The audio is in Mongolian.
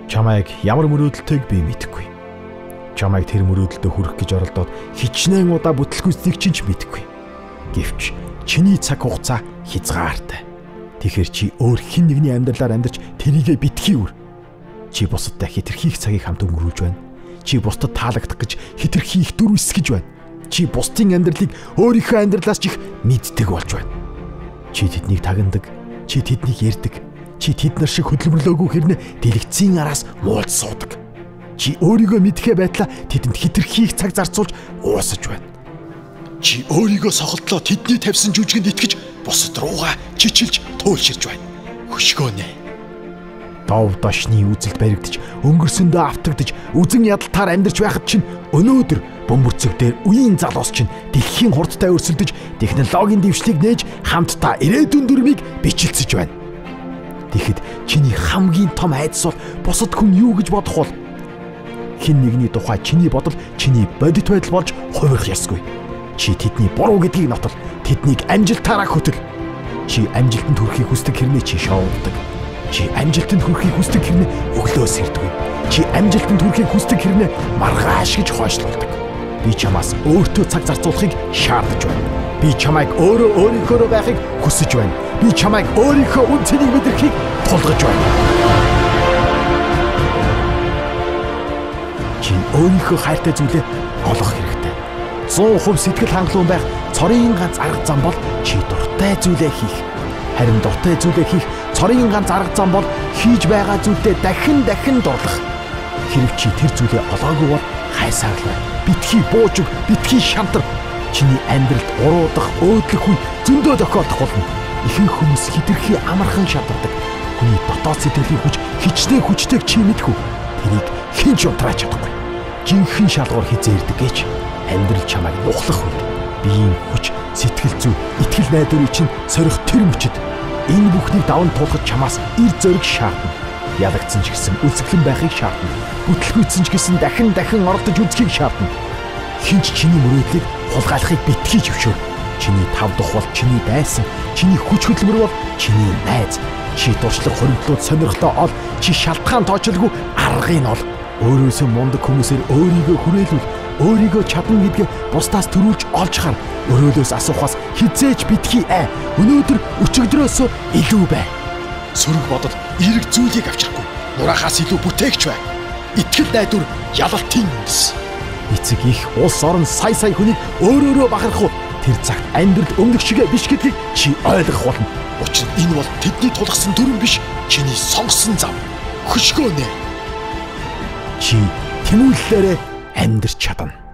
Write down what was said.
Чамайг ямар мөрөөдөлтэйг би мэдэхгүй. Чамайг тэр мөрөөдөлтөд хүрэх гэж оролдоод хичнээн удаа бүтлгүйснийг чинь ч мэдэхгүй. Гэвч чиний цаг хугацаа хязгаартай. Тэгэхээр чи өөр хэн нэгний амьдралаар амьдарч тэрийгэ битгий үр. Чи бусадтай хэтэрхий их цагийг хамт өнгөрүүлж байна. Чи бусдад таалагдах гэж хэтэрхий их дүр эсгэж байна. Чи бусдын амьдралыг өөрийнхөө амьдралаас ч их мэддэг болж байна. Чи тэднийг тагнадаг, чи тэднийг ярьдаг, чи тэд нар шиг хөдөлмөрлөөгүй хэрнээ дэлгэцийн араас муулж суудаг. Чи өөрийгөө мэдхээ байтлаа тэдэнд хэтэрхий их цаг зарцуулж уусаж байна. Чи өөрийгөө сохолтлоо тэдний тавьсан жүжигэнд итгэж бусад руугаа чичилж туйлширж байна. Хөшгөөнэ. Дов дошны үзэлд баригдаж, өнгөрсөндөө автагдаж, үзэн ядалтаар амьдарч байхад чинь өнөөдөр бөмбөрцөг дээр үеийн залуус чинь дэлхийн хурдтай өрсөлдөж, технологийн дэвшлиг нээж хамтдаа ирээдүйн дүрмийг бичлэлцэж байна. Тэгэхэд чиний хамгийн том айдас бол бусад хүн юу гэж бодох бол хэн нэгний тухай чиний бодол чиний бодит байдал болж хувирах ёсгүй. Чи тэдний буруу гэдгийг нотол, тэднийг амжилтаараа хөтөл. Чи амжилтанд хүрэхийг хүсдэг хэрнээ чи шоуддаг. Чи амжилтанд хүрэхийг хүсдэг хэрнээ өглөөс ирдэг. Чи амжилтанд хүрэхийг хүсдэг хэрнээ маргааш гэж хойшлуулдаг. Би чамаас өөртөө цаг зарцуулахыг шаардаж байна. Би чамайг өөрийнхөө байхыг хүсэж байна. Би чамайг өөрийнхөө үн цэнийг мэдрэхийг тулгаж байна. Чи өөрийнхөө хайртай зүйлээ олох хэрэгтэй. 100% сэтгэл хангалуун байх цорын ганц арга зам бол чи дуртай зүйлээ хийх. Харин дуртай зүйлээ хийх цорын ганц арга зам бол хийж байгаа зүйлдээ дахин дурлах. Хэрэг чи тэр зүйлээ олоогүй бол хайсаарлаа. Битгий бууж өг, битгий шантар. Чиний амьдралд уруудах, өөдлөх үе зөндөө тохиолдох болно. Ихэнх хүмүүс хэтэрхий амархан шатардаг. Хүний дотоод сэтгэлийн хүч хичнээн хүчтэйг чи мэдгүй. Тэрийг хэн ч унтрааж чадахгүй. Жинхэнэ шалгуур хизээрдэг гэж амьдрал чамайг нухлах үед биеийн хүч, сэтгэл зүй, итгэл найдварыг чинь сорих тэр мөчөд энэ бүхнийг даван туулахад чамаас ир зориг шаардна. Ялагдсан ч гэсэн үлсгэлэн байхыг шаардна. Бүтлгүйцсэн ч гэсэн дахин оролдож үзхийг шаардна. Хинч чиний мөрөөдлийг хулгайлахыг битгий зөвшөөр. Чиний тав дух бол чиний дайсан, чиний хүч хөдөлмөр бол чиний найз. Чи дуршлаг хоригдлууд сонирхлоо ол, чи шалтгаан тоочлгүй аргыг ол. Өөрөөсөө мундаг хүмүүсээр өөрийгөө хүрээлүүл, өөрийгөө чадна гэдгээ бусдаас төрүүлж олж хар. Өрөөлөөс асуухаас хизээж битгий өнөөдөр өчигдрөөсөө илүү бай. Сөрөг бодол эерэг зүйлийг авчрахгүй. Нураахаас илүү бүтээгч бай. Итгэл найдвар ялалтын үндэс. Эцэг их улс орон сая хүнийг өөрөөрөө бахархав. Тэр цагт амьдрал өмнөх шигээ биш гэдгийг чи ойлгох болно. Учир нь энэ бол тэдний тулгсан дүрэн биш, чиний сонгосон зам. Хөшгөөнэ. Чи тэмүүллээрээ амьдрч чадна.